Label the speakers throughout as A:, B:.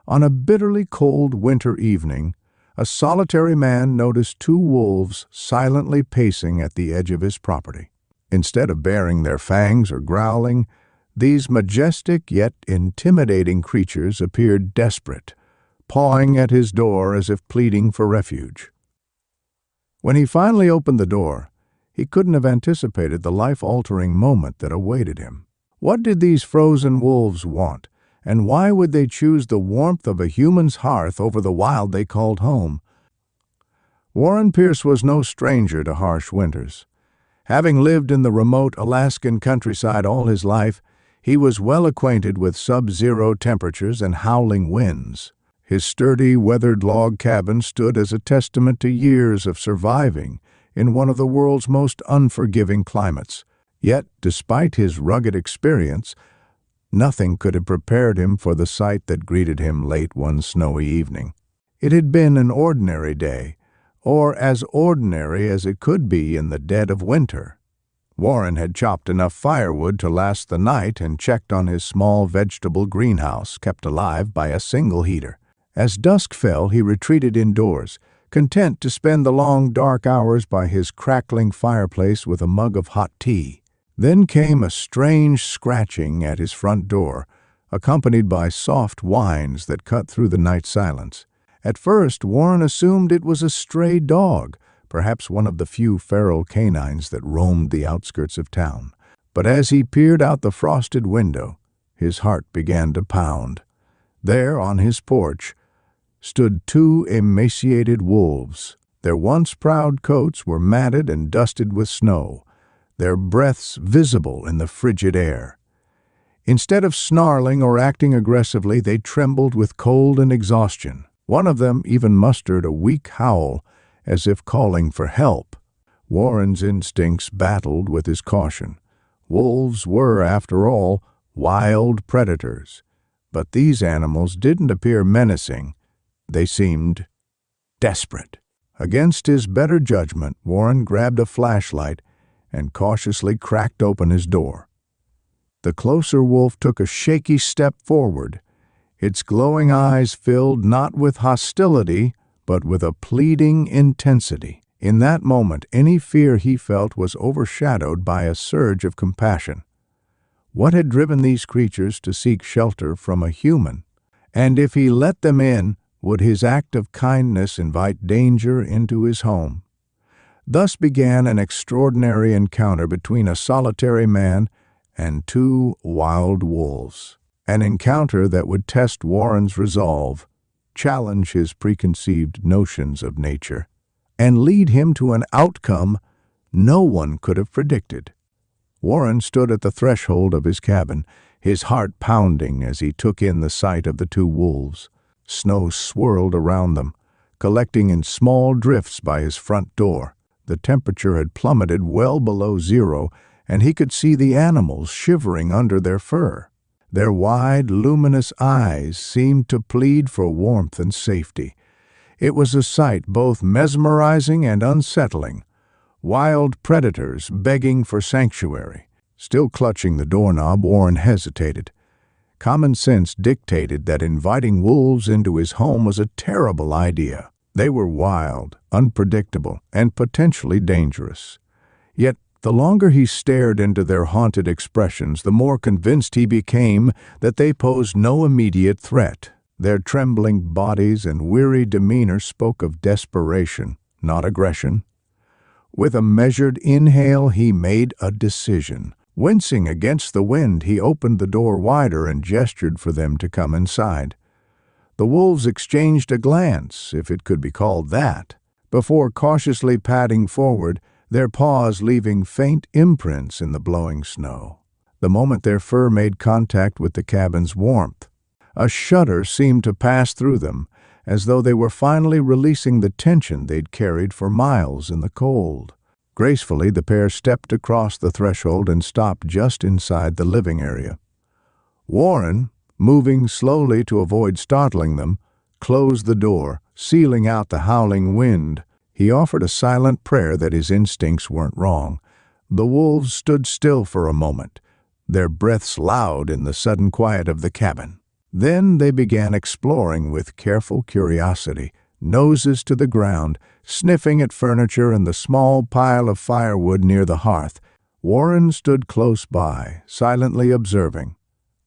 A: On a bitterly cold winter evening, a solitary man noticed two wolves silently pacing at the edge of his property. Instead of baring their fangs or growling, these majestic yet intimidating creatures appeared desperate, pawing at his door as if pleading for refuge. When he finally opened the door, he couldn't have anticipated the life-altering moment that awaited him. What did these frozen wolves want, and why would they choose the warmth of a human's hearth over the wild they called home? Warren Pierce was no stranger to harsh winters. Having lived in the remote Alaskan countryside all his life, he was well acquainted with sub-zero temperatures and howling winds. His sturdy, weathered log cabin stood as a testament to years of surviving in one of the world's most unforgiving climates. Yet, despite his rugged experience, nothing could have prepared him for the sight that greeted him late one snowy evening. It had been an ordinary day, or as ordinary as it could be in the dead of winter. Warren had chopped enough firewood to last the night and checked on his small vegetable greenhouse, kept alive by a single heater. As dusk fell, he retreated indoors, content to spend the long, dark hours by his crackling fireplace with a mug of hot tea. Then came a strange scratching at his front door, accompanied by soft whines that cut through the night silence. At first, Warren assumed it was a stray dog, perhaps one of the few feral canines that roamed the outskirts of town. But as he peered out the frosted window, his heart began to pound. There, on his porch, stood two emaciated wolves. Their once proud coats were matted and dusted with snow, their breaths visible in the frigid air. Instead of snarling or acting aggressively, they trembled with cold and exhaustion. One of them even mustered a weak howl, as if calling for help. Warren's instincts battled with his caution. Wolves were, after all, wild predators. But these animals didn't appear menacing. They seemed desperate. Against his better judgment, Warren grabbed a flashlight and cautiously cracked open his door. The closer wolf took a shaky step forward, its glowing eyes filled not with hostility, but with a pleading intensity. In that moment, any fear he felt was overshadowed by a surge of compassion. What had driven these creatures to seek shelter from a human? And if he let them in, would his act of kindness invite danger into his home? Thus began an extraordinary encounter between a solitary man and two wild wolves. An encounter that would test Warren's resolve, challenge his preconceived notions of nature, and lead him to an outcome no one could have predicted. Warren stood at the threshold of his cabin, his heart pounding as he took in the sight of the two wolves. Snow swirled around them, collecting in small drifts by his front door. The temperature had plummeted well below zero, and he could see the animals shivering under their fur. Their wide, luminous eyes seemed to plead for warmth and safety. It was a sight both mesmerizing and unsettling. Wild predators begging for sanctuary. Still clutching the doorknob, Warren hesitated. Common sense dictated that inviting wolves into his home was a terrible idea. They were wild, unpredictable, and potentially dangerous. Yet, the longer he stared into their haunted expressions, the more convinced he became that they posed no immediate threat. Their trembling bodies and weary demeanor spoke of desperation, not aggression. With a measured inhale, he made a decision. Wincing against the wind, he opened the door wider and gestured for them to come inside. The wolves exchanged a glance, if it could be called that, before cautiously padding forward, their paws leaving faint imprints in the blowing snow. The moment their fur made contact with the cabin's warmth, a shudder seemed to pass through them, as though they were finally releasing the tension they'd carried for miles in the cold. Gracefully, the pair stepped across the threshold and stopped just inside the living area. Warren, moving slowly to avoid startling them, closed the door, sealing out the howling wind. He offered a silent prayer that his instincts weren't wrong. The wolves stood still for a moment, their breaths loud in the sudden quiet of the cabin. Then they began exploring with careful curiosity, noses to the ground, sniffing at furniture and the small pile of firewood near the hearth. Warren stood close by, silently observing.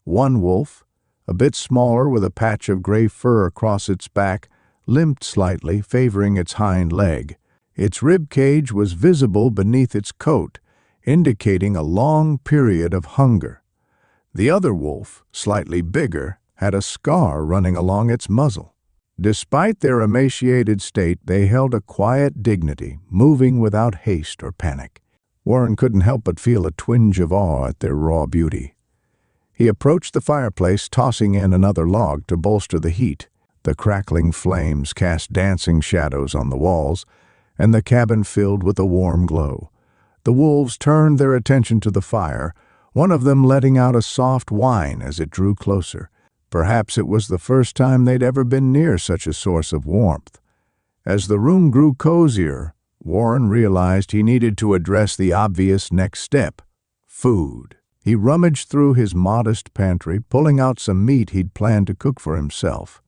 A: One wolf, a bit smaller with a patch of gray fur across its back, limped slightly, favoring its hind leg. Its rib cage was visible beneath its coat, indicating a long period of hunger. The other wolf, slightly bigger, had a scar running along its muzzle. Despite their emaciated state, they held a quiet dignity, moving without haste or panic. Warren couldn't help but feel a twinge of awe at their raw beauty. He approached the fireplace, tossing in another log to bolster the heat. The crackling flames cast dancing shadows on the walls, and the cabin filled with a warm glow. The wolves turned their attention to the fire, one of them letting out a soft whine as it drew closer. Perhaps it was the first time they'd ever been near such a source of warmth. As the room grew cozier, Warren realized he needed to address the obvious next step: food. He rummaged through his modest pantry, pulling out some meat he'd planned to cook for himself.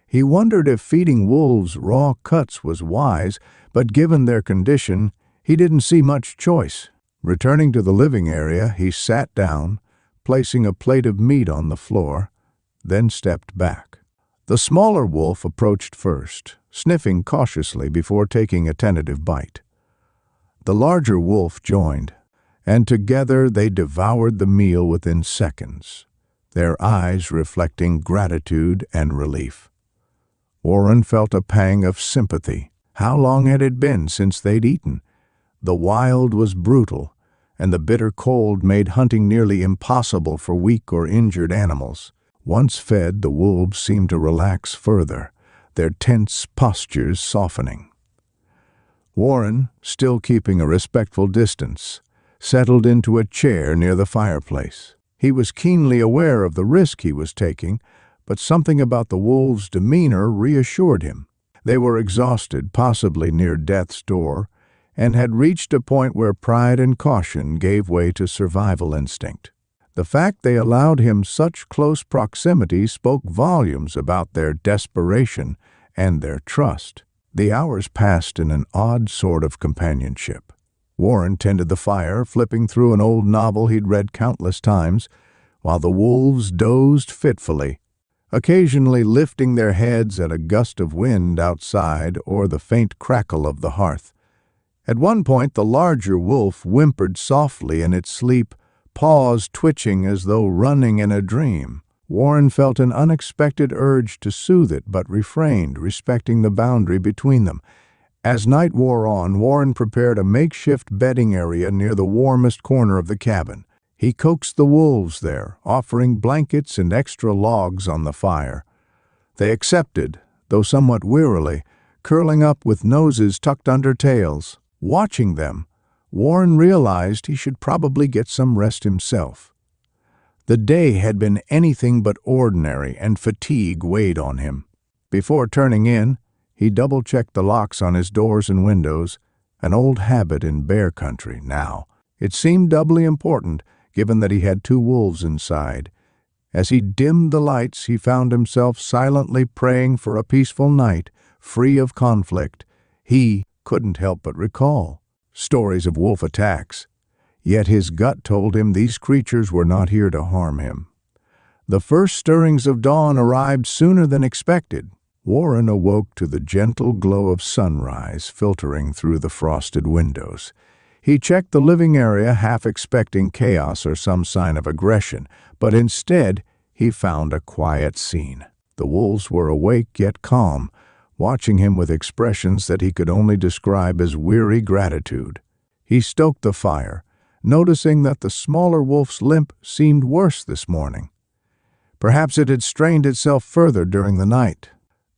A: He wondered if feeding wolves raw cuts was wise, but given their condition, he didn't see much choice. Returning to the living area, he sat down, placing a plate of meat on the floor, then stepped back. The smaller wolf approached first, sniffing cautiously before taking a tentative bite. The larger wolf joined, and together they devoured the meal within seconds, their eyes reflecting gratitude and relief. Warren felt a pang of sympathy. How long had it been since they'd eaten? The wild was brutal, and the bitter cold made hunting nearly impossible for weak or injured animals. Once fed, the wolves seemed to relax further, their tense postures softening. Warren, still keeping a respectful distance, settled into a chair near the fireplace. He was keenly aware of the risk he was taking, but something about the wolves' demeanor reassured him. They were exhausted, possibly near death's door, and had reached a point where pride and caution gave way to survival instinct. The fact they allowed him such close proximity spoke volumes about their desperation and their trust. The hours passed in an odd sort of companionship. Warren tended the fire, flipping through an old novel he'd read countless times, while the wolves dozed fitfully, occasionally lifting their heads at a gust of wind outside or the faint crackle of the hearth. At one point, the larger wolf whimpered softly in its sleep, paws twitching as though running in a dream. Warren felt an unexpected urge to soothe it, but refrained, respecting the boundary between them. As night wore on, Warren prepared a makeshift bedding area near the warmest corner of the cabin. He coaxed the wolves there, offering blankets and extra logs on the fire. They accepted, though somewhat wearily, curling up with noses tucked under tails. Watching them, Warren realized he should probably get some rest himself. The day had been anything but ordinary, and fatigue weighed on him. Before turning in, he double-checked the locks on his doors and windows, an old habit in bear country now. It seemed doubly important, given that he had two wolves inside. As he dimmed the lights, he found himself silently praying for a peaceful night, free of conflict. He couldn't help but recall stories of wolf attacks, yet his gut told him these creatures were not here to harm him. The first stirrings of dawn arrived sooner than expected. Warren awoke to the gentle glow of sunrise filtering through the frosted windows. He checked the living area, half expecting chaos or some sign of aggression, but instead he found a quiet scene. The wolves were awake yet calm, watching him with expressions that he could only describe as weary gratitude. He stoked the fire, noticing that the smaller wolf's limp seemed worse this morning. Perhaps it had strained itself further during the night.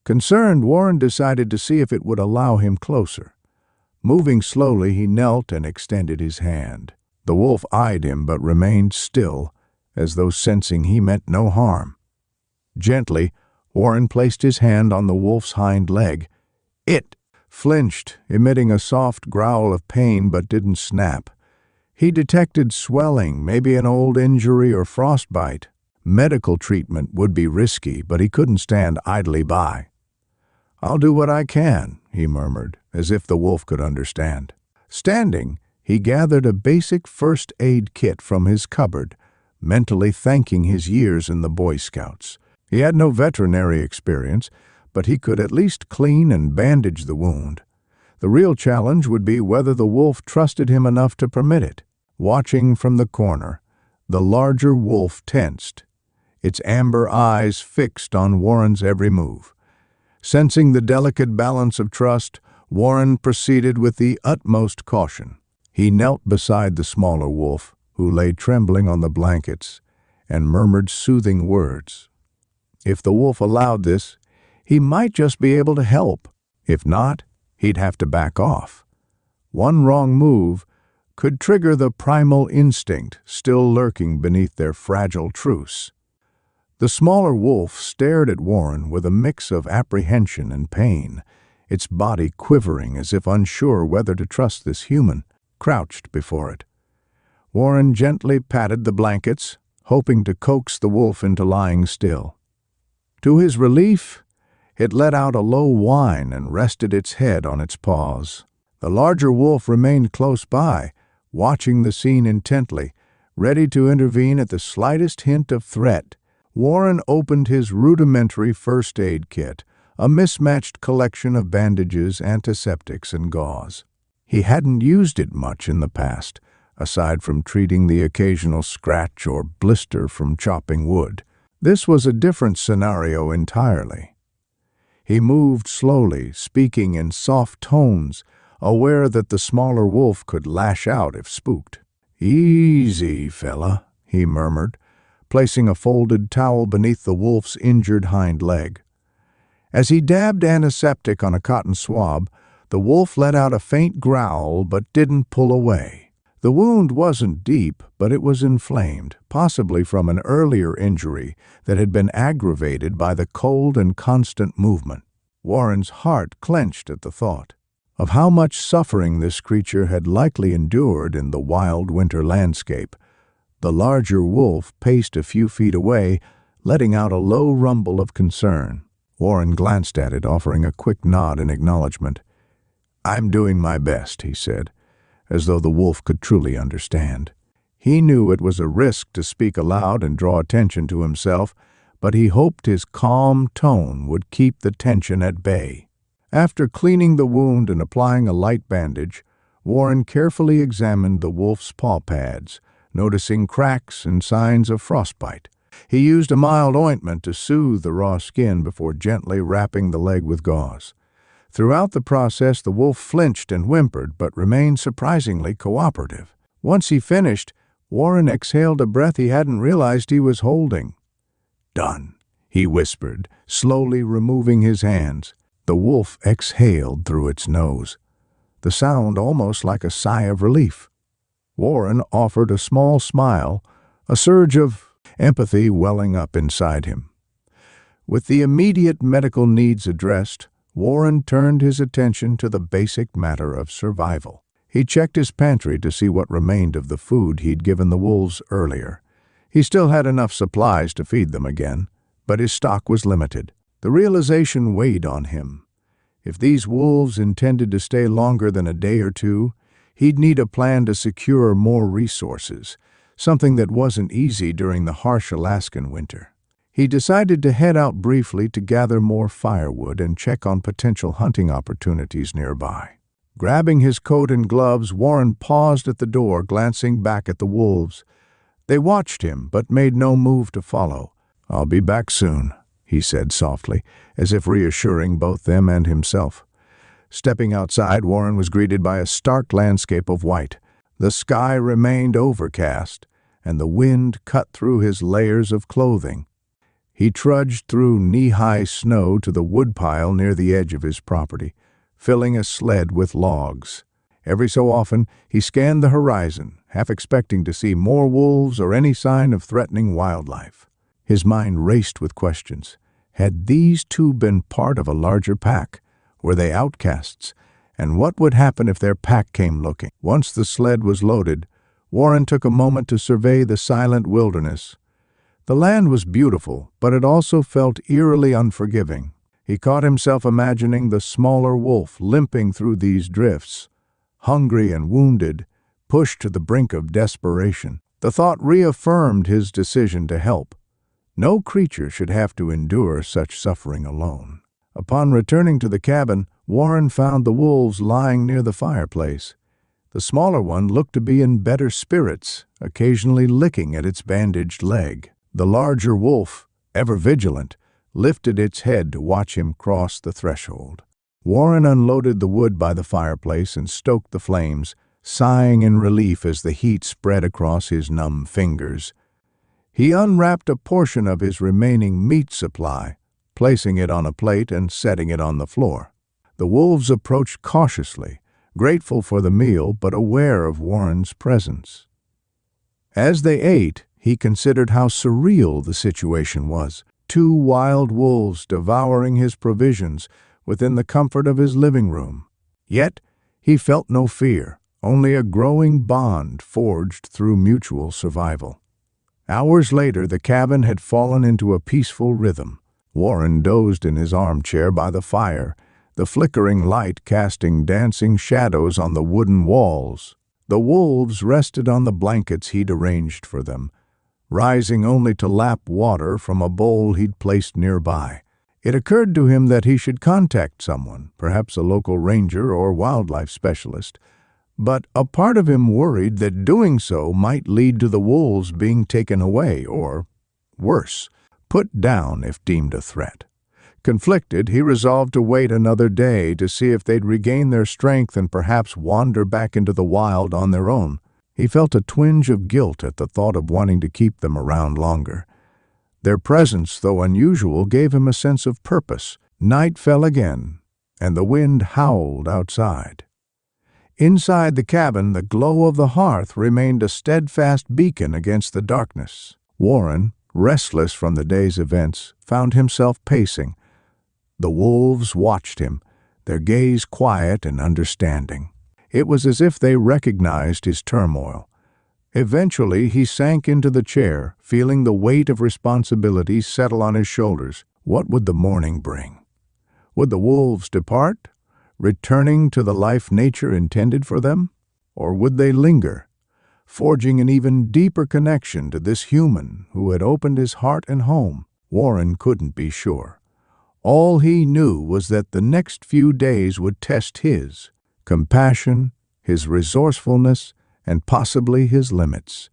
A: Concerned, Warren decided to see if it would allow him closer. Moving slowly, he knelt and extended his hand. The wolf eyed him but remained still, as though sensing he meant no harm. Gently, Warren placed his hand on the wolf's hind leg. It flinched, emitting a soft growl of pain, but didn't snap. He detected swelling, maybe an old injury or frostbite. Medical treatment would be risky, but he couldn't stand idly by. "I'll do what I can," he murmured, as if the wolf could understand. Standing, he gathered a basic first aid kit from his cupboard, mentally thanking his years in the Boy Scouts. He had no veterinary experience, but he could at least clean and bandage the wound. The real challenge would be whether the wolf trusted him enough to permit it. Watching from the corner, the larger wolf tensed, its amber eyes fixed on Warren's every move. Sensing the delicate balance of trust, Warren proceeded with the utmost caution. He knelt beside the smaller wolf, who lay trembling on the blankets, and murmured soothing words. If the wolf allowed this, he might just be able to help. If not, he'd have to back off. One wrong move could trigger the primal instinct still lurking beneath their fragile truce. The smaller wolf stared at Warren with a mix of apprehension and pain, its body quivering as if unsure whether to trust this human, crouched before it. Warren gently patted the blankets, hoping to coax the wolf into lying still. To his relief, it let out a low whine and rested its head on its paws. The larger wolf remained close by, watching the scene intently, ready to intervene at the slightest hint of threat. Warren opened his rudimentary first aid kit, a mismatched collection of bandages, antiseptics, and gauze. He hadn't used it much in the past, aside from treating the occasional scratch or blister from chopping wood. This was a different scenario entirely. He moved slowly, speaking in soft tones, aware that the smaller wolf could lash out if spooked. "Easy, fella," he murmured, placing a folded towel beneath the wolf's injured hind leg. As he dabbed antiseptic on a cotton swab, the wolf let out a faint growl but didn't pull away. The wound wasn't deep, but it was inflamed, possibly from an earlier injury that had been aggravated by the cold and constant movement. Warren's heart clenched at the thought of how much suffering this creature had likely endured in the wild winter landscape. The larger wolf paced a few feet away, letting out a low rumble of concern. Warren glanced at it, offering a quick nod in acknowledgement. "I'm doing my best," he said, as though the wolf could truly understand. He knew it was a risk to speak aloud and draw attention to himself, but he hoped his calm tone would keep the tension at bay. After cleaning the wound and applying a light bandage, Warren carefully examined the wolf's paw pads, noticing cracks and signs of frostbite. He used a mild ointment to soothe the raw skin before gently wrapping the leg with gauze. Throughout the process, the wolf flinched and whimpered, but remained surprisingly cooperative. Once he finished, Warren exhaled a breath he hadn't realized he was holding. "Done," he whispered, slowly removing his hands. The wolf exhaled through its nose, the sound almost like a sigh of relief. Warren offered a small smile, a surge of empathy welling up inside him. With the immediate medical needs addressed, Warren turned his attention to the basic matter of survival. He checked his pantry to see what remained of the food he'd given the wolves earlier. He still had enough supplies to feed them again, but his stock was limited. The realization weighed on him. If these wolves intended to stay longer than a day or two, he'd need a plan to secure more resources, something that wasn't easy during the harsh Alaskan winter. He decided to head out briefly to gather more firewood and check on potential hunting opportunities nearby. Grabbing his coat and gloves, Warren paused at the door, glancing back at the wolves. They watched him, but made no move to follow. "I'll be back soon," he said softly, as if reassuring both them and himself. Stepping outside, Warren was greeted by a stark landscape of white. The sky remained overcast, and the wind cut through his layers of clothing. He trudged through knee-high snow to the woodpile near the edge of his property, filling a sled with logs. Every so often, he scanned the horizon, half expecting to see more wolves or any sign of threatening wildlife. His mind raced with questions. Had these two been part of a larger pack? Were they outcasts? And what would happen if their pack came looking? Once the sled was loaded, Warren took a moment to survey the silent wilderness. The land was beautiful, but it also felt eerily unforgiving. He caught himself imagining the smaller wolf limping through these drifts, hungry and wounded, pushed to the brink of desperation. The thought reaffirmed his decision to help. No creature should have to endure such suffering alone. Upon returning to the cabin, Warren found the wolves lying near the fireplace. The smaller one looked to be in better spirits, occasionally licking at its bandaged leg. The larger wolf, ever vigilant, lifted its head to watch him cross the threshold. Warren unloaded the wood by the fireplace and stoked the flames, sighing in relief as the heat spread across his numb fingers. He unwrapped a portion of his remaining meat supply, placing it on a plate and setting it on the floor. The wolves approached cautiously, grateful for the meal but aware of Warren's presence. As they ate, he considered how surreal the situation was. 2 wild wolves devouring his provisions within the comfort of his living room. Yet he felt no fear, only a growing bond forged through mutual survival. Hours later, the cabin had fallen into a peaceful rhythm. Warren dozed in his armchair by the fire, the flickering light casting dancing shadows on the wooden walls. The wolves rested on the blankets he'd arranged for them, rising only to lap water from a bowl he'd placed nearby. It occurred to him that he should contact someone, perhaps a local ranger or wildlife specialist, but a part of him worried that doing so might lead to the wolves being taken away or, worse, put down if deemed a threat. Conflicted, he resolved to wait another day to see if they'd regain their strength and perhaps wander back into the wild on their own. He felt a twinge of guilt at the thought of wanting to keep them around longer. Their presence, though unusual, gave him a sense of purpose. Night fell again, and the wind howled outside. Inside the cabin, the glow of the hearth remained a steadfast beacon against the darkness. Warren, restless from the day's events, found himself pacing. The wolves watched him, their gaze quiet and understanding. It was as if they recognized his turmoil. Eventually, he sank into the chair, feeling the weight of responsibility settle on his shoulders. What would the morning bring? Would the wolves depart, returning to the life nature intended for them? Or would they linger, forging an even deeper connection to this human who had opened his heart and home? Warren couldn't be sure. All he knew was that the next few days would test his compassion, his resourcefulness, and possibly his limits.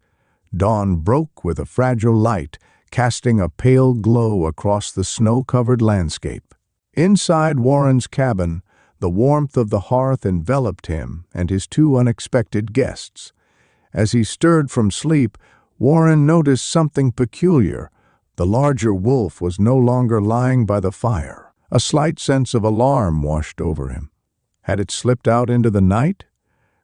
A: Dawn broke with a fragile light, casting a pale glow across the snow-covered landscape. Inside Warren's cabin, the warmth of the hearth enveloped him and his 2 unexpected guests. As he stirred from sleep, Warren noticed something peculiar. The larger wolf was no longer lying by the fire. A slight sense of alarm washed over him. Had it slipped out into the night?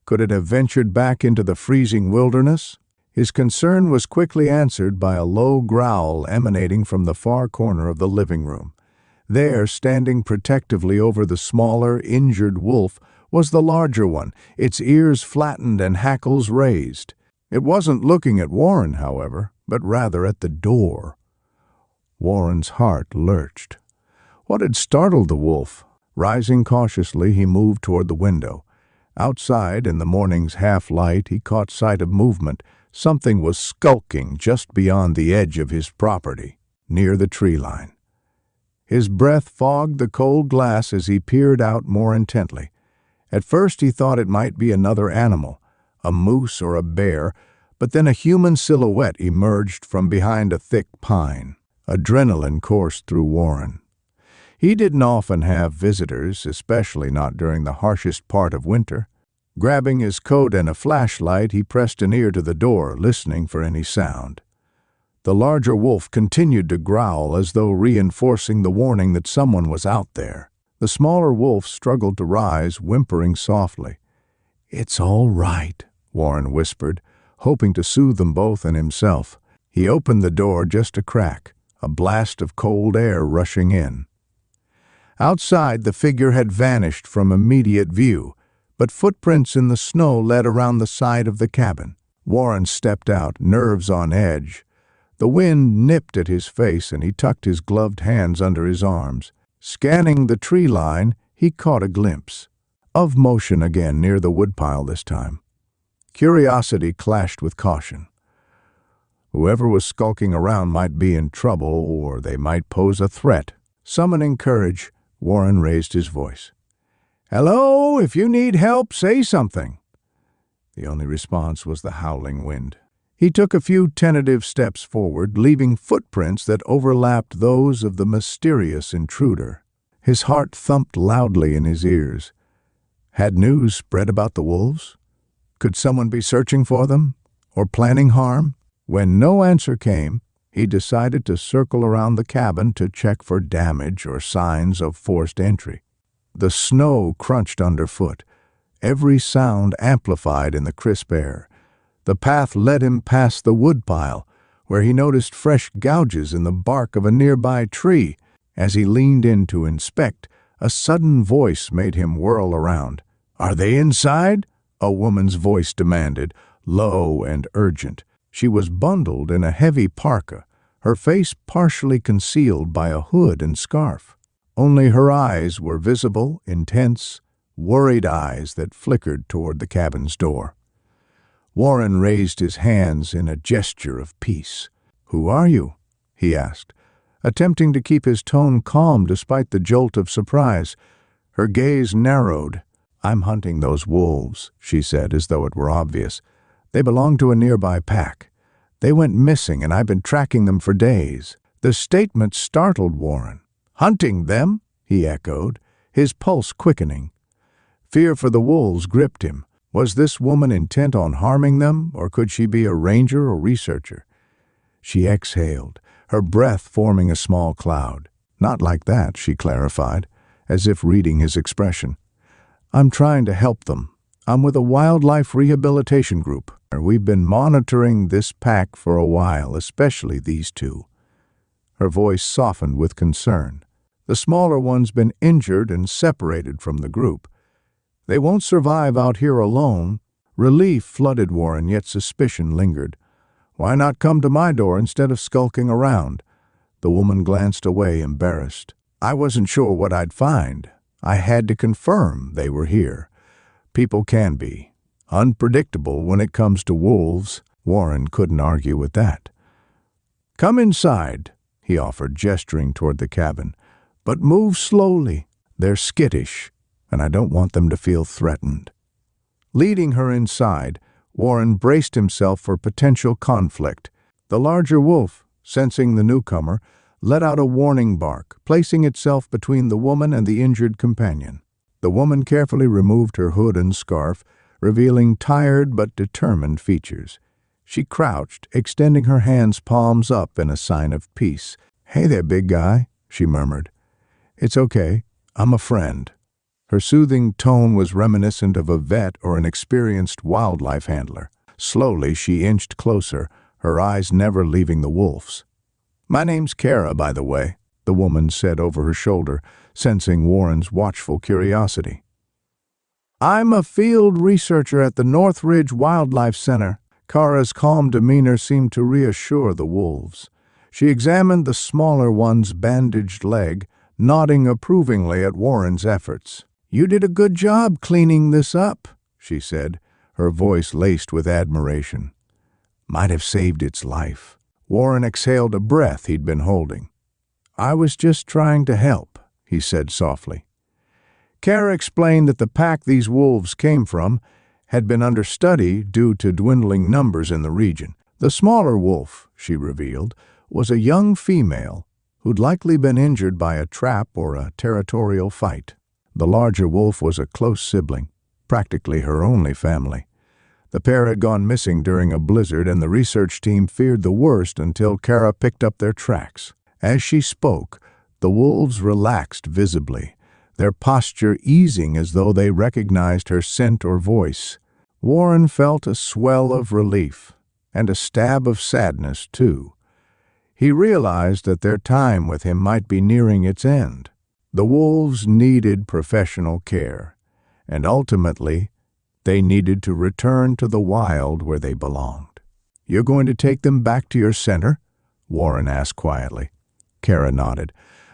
A: Could it have ventured back into the freezing wilderness? His concern was quickly answered by a low growl emanating from the far corner of the living room. There, standing protectively over the smaller, injured wolf, was the larger one, its ears flattened and hackles raised. It wasn't looking at Warren, however, but rather at the door. Warren's heart lurched. What had startled the wolf? Rising cautiously, he moved toward the window. Outside, in the morning's half-light, he caught sight of movement. Something was skulking just beyond the edge of his property, near the tree line. His breath fogged the cold glass as he peered out more intently. At first he thought it might be another animal, a moose or a bear, but then a human silhouette emerged from behind a thick pine. Adrenaline coursed through Warren. He didn't often have visitors, especially not during the harshest part of winter. Grabbing his coat and a flashlight, he pressed an ear to the door, listening for any sound. The larger wolf continued to growl as though reinforcing the warning that someone was out there. The smaller wolf struggled to rise, whimpering softly. "It's all right," Warren whispered, hoping to soothe them both and himself. He opened the door just a crack, a blast of cold air rushing in. Outside, the figure had vanished from immediate view, but footprints in the snow led around the side of the cabin. Warren stepped out, nerves on edge. The wind nipped at his face and he tucked his gloved hands under his arms. Scanning the tree line, he caught a glimpse of motion again near the woodpile this time. Curiosity clashed with caution. Whoever was skulking around might be in trouble, or they might pose a threat. Summoning courage, Warren raised his voice. "Hello, if you need help, say something." The only response was the howling wind. He took a few tentative steps forward, leaving footprints that overlapped those of the mysterious intruder. His heart thumped loudly in his ears. Had news spread about the wolves? Could someone be searching for them, or planning harm? When no answer came, he decided to circle around the cabin to check for damage or signs of forced entry. The snow crunched underfoot, every sound amplified in the crisp air. The path led him past the woodpile, where he noticed fresh gouges in the bark of a nearby tree. As he leaned in to inspect, a sudden voice made him whirl around. "Are they inside?" a woman's voice demanded, low and urgent. She was bundled in a heavy parka, her face partially concealed by a hood and scarf. Only her eyes were visible, intense, worried eyes that flickered toward the cabin's door. Warren raised his hands in a gesture of peace. "Who are you?" he asked, attempting to keep his tone calm despite the jolt of surprise. Her gaze narrowed. "I'm hunting those wolves," she said, as though it were obvious. "They belong to a nearby pack. They went missing, and I've been tracking them for days." The statement startled Warren. "Hunting them?" he echoed, his pulse quickening. Fear for the wolves gripped him. Was this woman intent on harming them, or could she be a ranger or researcher? She exhaled, her breath forming a small cloud. "Not like that," she clarified, as if reading his expression. "I'm trying to help them. I'm with a wildlife rehabilitation group. We've been monitoring this pack for a while, especially these two." Her voice softened with concern. "The smaller one's been injured and separated from the group. They won't survive out here alone." Relief flooded Warren, yet suspicion lingered. "Why not come to my door instead of skulking around?" The woman glanced away, embarrassed. "I wasn't sure what I'd find. I had to confirm they were here. People can be unpredictable when it comes to wolves." Warren couldn't argue with that. "Come inside," he offered, gesturing toward the cabin. "But move slowly. They're skittish, and I don't want them to feel threatened." Leading her inside, Warren braced himself for potential conflict. The larger wolf, sensing the newcomer, let out a warning bark, placing itself between the woman and the injured companion. The woman carefully removed her hood and scarf, revealing tired but determined features. She crouched, extending her hands palms up in a sign of peace. "Hey there, big guy," she murmured. "It's okay. I'm a friend." Her soothing tone was reminiscent of a vet or an experienced wildlife handler. Slowly, she inched closer, her eyes never leaving the wolf's. "My name's Kara, by the way," the woman said over her shoulder, sensing Warren's watchful curiosity. "I'm a field researcher at the Northridge Wildlife Center." Kara's calm demeanor seemed to reassure the wolves. She examined the smaller one's bandaged leg, nodding approvingly at Warren's efforts. "You did a good job cleaning this up," she said, her voice laced with admiration. "Might have saved its life." Warren exhaled a breath he'd been holding. "I was just trying to help," he said softly. Kara explained that the pack these wolves came from had been under study due to dwindling numbers in the region. The smaller wolf, she revealed, was a young female who'd likely been injured by a trap or a territorial fight. The larger wolf was a close sibling, practically her only family. The pair had gone missing during a blizzard, and the research team feared the worst until Kara picked up their tracks. As she spoke, the wolves relaxed visibly, their posture easing as though they recognized her scent or voice. Warren felt a swell of relief, and a stab of sadness, too. He realized that their time with him might be nearing its end. The wolves needed professional care, and ultimately, they needed to return to the wild where they belonged. "You're going to take them back to your center?" Warren asked quietly. Kara nodded.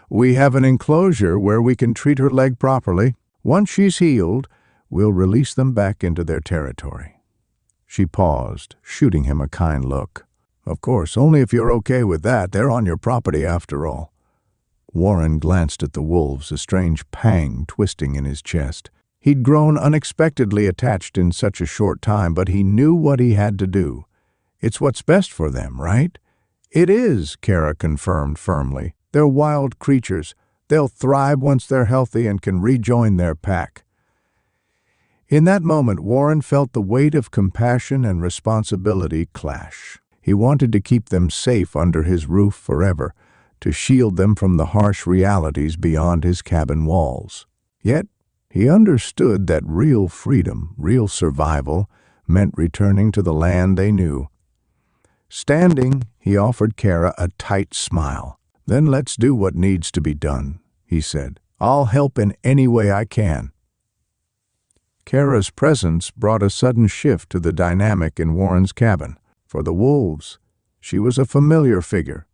A: We have an enclosure where we can treat her leg properly. Once she's healed, we'll release them back into their territory. She paused, shooting him a kind look. Of course, only if you're okay with that. They're on your property after all. Warren glanced at the wolves, a strange pang twisting in his chest. He'd grown unexpectedly attached in such a short time, but he knew what he had to do. It's what's best for them, right? It is, Kara confirmed firmly. They're wild creatures. They'll thrive once they're healthy and can rejoin their pack. In that moment, Warren felt the weight of compassion and responsibility clash. He wanted to keep them safe under his roof forever, to shield them from the harsh realities beyond his cabin walls. Yet, he understood that real freedom, real survival, meant returning to the land they knew. Standing, he offered Kara a tight smile. Then let's do what needs to be done, he said. I'll help in any way I can. Kara's presence brought a sudden shift to the dynamic in Warren's cabin. For the wolves, she was a familiar figure,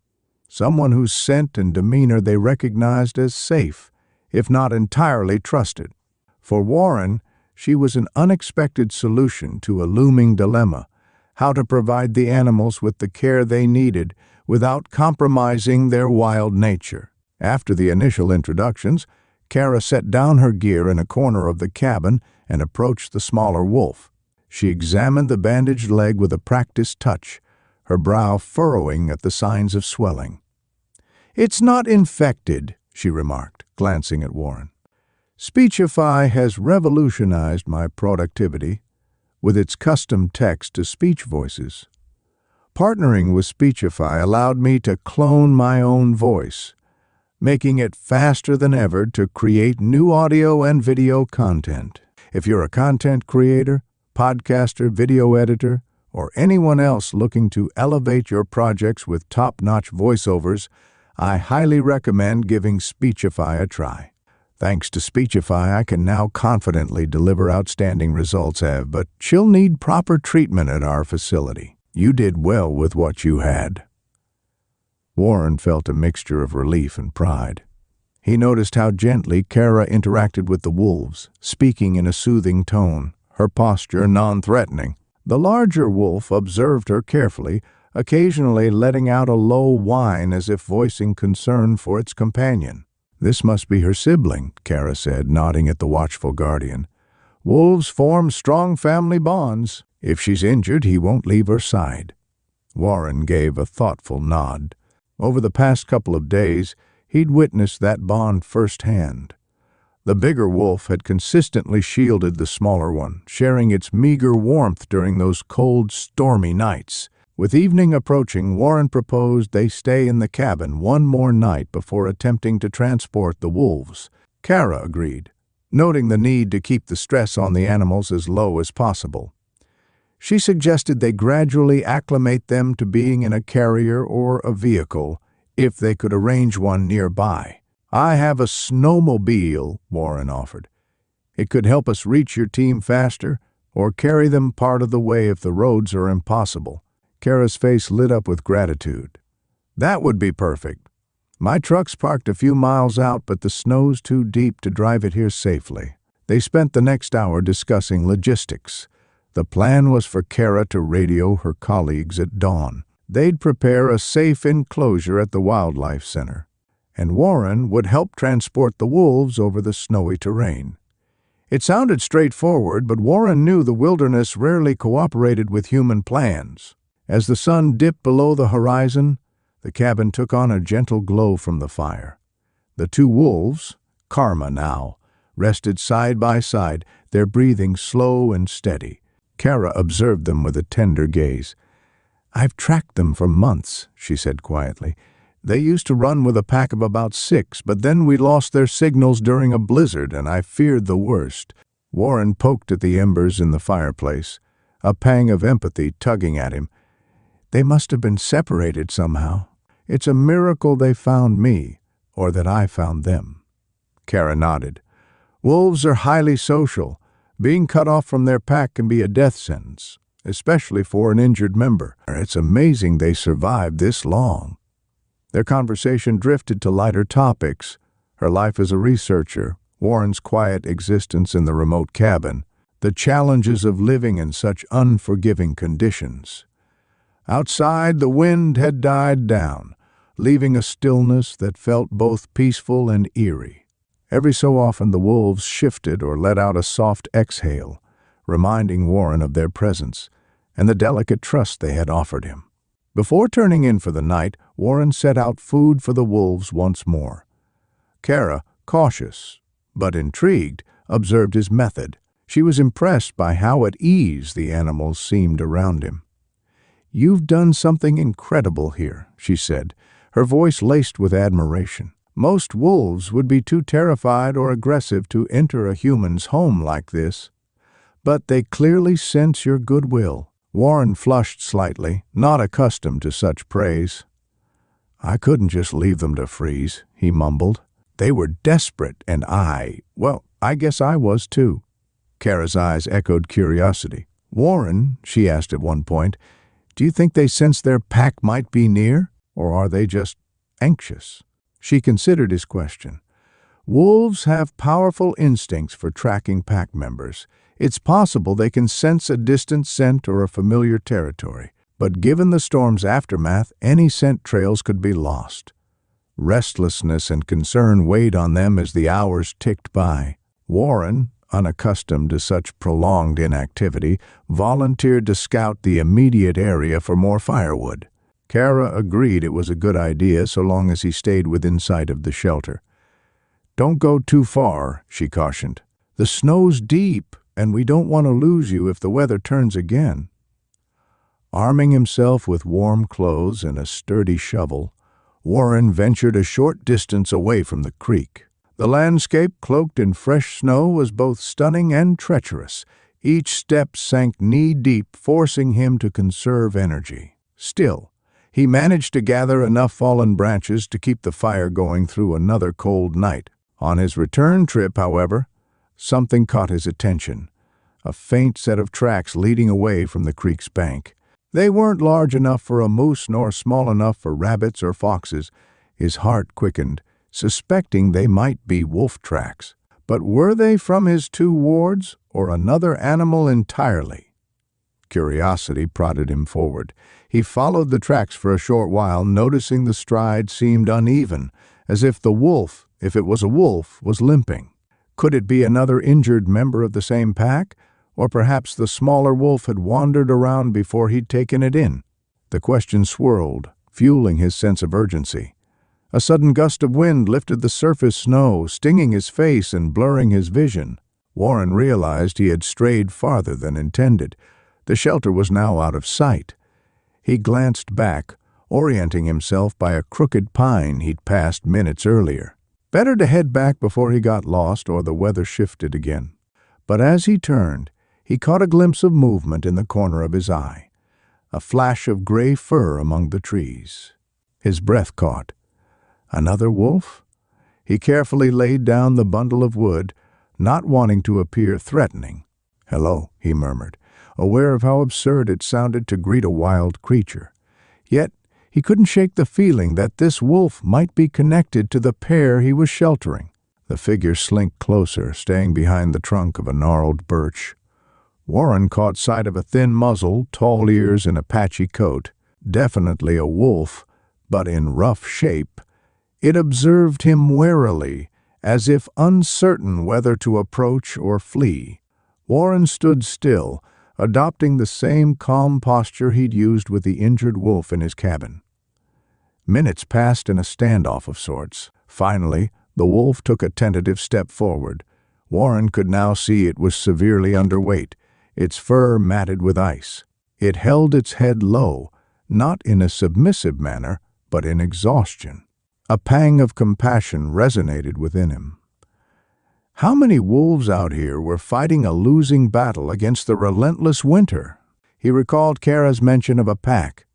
A: someone whose scent and demeanor they recognized as safe, if not entirely trusted. For Warren, she was an unexpected solution to a looming dilemma: how to provide the animals with the care they needed without compromising their wild nature. After the initial introductions, Kara set down her gear in a corner of the cabin and approached the smaller wolf. She examined the bandaged leg with a practiced touch, her brow furrowing at the signs of swelling. "It's not infected," she remarked, glancing at Warren. "Speechify has revolutionized my productivity with its custom text-to-speech voices. Partnering with Speechify allowed me to clone my own voice, making it faster than ever to create new audio and video content. If you're a content creator, podcaster, video editor, or anyone else looking to elevate your projects with top-notch voiceovers, I highly recommend giving Speechify a try. Thanks to Speechify, I can now confidently deliver outstanding results, but she'll need proper treatment at our facility. You did well with what you had." Warren felt a mixture of relief and pride. He noticed how gently Kara interacted with the wolves, speaking in a soothing tone, her posture non-threatening. The larger wolf observed her carefully, occasionally letting out a low whine as if voicing concern for its companion. "This must be her sibling," Kara said, nodding at the watchful guardian. "Wolves form strong family bonds. If she's injured, he won't leave her side." Warren gave a thoughtful nod. Over the past couple of days, he'd witnessed that bond firsthand. The bigger wolf had consistently shielded the smaller one, sharing its meager warmth during those cold, stormy nights. With evening approaching, Warren proposed they stay in the cabin one more night before attempting to transport the wolves. Kara agreed, noting the need to keep the stress on the animals as low as possible. She suggested they gradually acclimate them to being in a carrier or a vehicle, if they could arrange one nearby. "I have a snowmobile," Warren offered. "It could help us reach your team faster, or carry them part of the way if the roads are impossible." Kara's face lit up with gratitude. "That would be perfect. My truck's parked a few miles out, but the snow's too deep to drive it here safely." They spent the next hour discussing logistics. The plan was for Kara to radio her colleagues at dawn. They'd prepare a safe enclosure at the Wildlife Center, and Warren would help transport the wolves over the snowy terrain. It sounded straightforward, but Warren knew the wilderness rarely cooperated with human plans. As the sun dipped below the horizon, the cabin took on a gentle glow from the fire. The two wolves, Karma now, rested side by side, their breathing slow and steady. Kara observed them with a tender gaze. "I've tracked them for months," she said quietly. "They used to run with a pack of about 6, but then we lost their signals during a blizzard, and I feared the worst." Warren poked at the embers in the fireplace, a pang of empathy tugging at him. "They must have been separated somehow. It's a miracle they found me, or that I found them." Kara nodded. "Wolves are highly social. Being cut off from their pack can be a death sentence, especially for an injured member. It's amazing they survived this long." Their conversation drifted to lighter topics: her life as a researcher, Warren's quiet existence in the remote cabin, the challenges of living in such unforgiving conditions. Outside, the wind had died down, leaving a stillness that felt both peaceful and eerie. Every so often the wolves shifted or let out a soft exhale, reminding Warren of their presence and the delicate trust they had offered him. Before turning in for the night, Warren set out food for the wolves once more. Kara, cautious but intrigued, observed his method. She was impressed by how at ease the animals seemed around him. "You've done something incredible here," she said, her voice laced with admiration. "Most wolves would be too terrified or aggressive to enter a human's home like this. But they clearly sense your goodwill." Warren flushed slightly, not accustomed to such praise. "I couldn't just leave them to freeze," he mumbled. "They were desperate, and well, I guess I was too." Kara's eyes echoed curiosity. "Warren," she asked at one point, "do you think they sense their pack might be near, or are they just anxious?" She considered his question. "Wolves have powerful instincts for tracking pack members. It's possible they can sense a distant scent or a familiar territory, but given the storm's aftermath, any scent trails could be lost." Restlessness and concern weighed on them as the hours ticked by. Warren, unaccustomed to such prolonged inactivity, volunteered to scout the immediate area for more firewood. Kara agreed it was a good idea so long as he stayed within sight of the shelter. "Don't go too far," she cautioned. "The snow's deep, and we don't want to lose you if the weather turns again." Arming himself with warm clothes and a sturdy shovel, Warren ventured a short distance away from the creek. The landscape, cloaked in fresh snow, was both stunning and treacherous. Each step sank knee-deep, forcing him to conserve energy. Still, he managed to gather enough fallen branches to keep the fire going through another cold night. On his return trip, however, something caught his attention: a faint set of tracks leading away from the creek's bank. They weren't large enough for a moose nor small enough for rabbits or foxes. His heart quickened, suspecting they might be wolf tracks. But were they from his two wards, or another animal entirely? Curiosity prodded him forward. He followed the tracks for a short while, noticing the stride seemed uneven, as if the wolf, if it was a wolf, was limping. Could it be another injured member of the same pack? Or perhaps the smaller wolf had wandered around before he'd taken it in? The question swirled, fueling his sense of urgency. A sudden gust of wind lifted the surface snow, stinging his face and blurring his vision. Warren realized he had strayed farther than intended. The shelter was now out of sight. He glanced back, orienting himself by a crooked pine he'd passed minutes earlier. Better to head back before he got lost or the weather shifted again. But as he turned, he caught a glimpse of movement in the corner of his eye, a flash of gray fur among the trees. His breath caught. Another wolf? He carefully laid down the bundle of wood, not wanting to appear threatening. "Hello," he murmured, aware of how absurd it sounded to greet a wild creature. Yet he couldn't shake the feeling that this wolf might be connected to the pair he was sheltering. The figure slinked closer, staying behind the trunk of a gnarled birch. Warren caught sight of a thin muzzle, tall ears, and a patchy coat. Definitely a wolf, but in rough shape. It observed him warily, as if uncertain whether to approach or flee. Warren stood still, adopting the same calm posture he'd used with the injured wolf in his cabin. Minutes passed in a standoff of sorts. Finally, the wolf took a tentative step forward. Warren could now see it was severely underweight, its fur matted with ice. It held its head low, not in a submissive manner, but in exhaustion. A pang of compassion resonated within him. How many wolves out here were fighting a losing battle against the relentless winter? He recalled Kara's mention of a pack.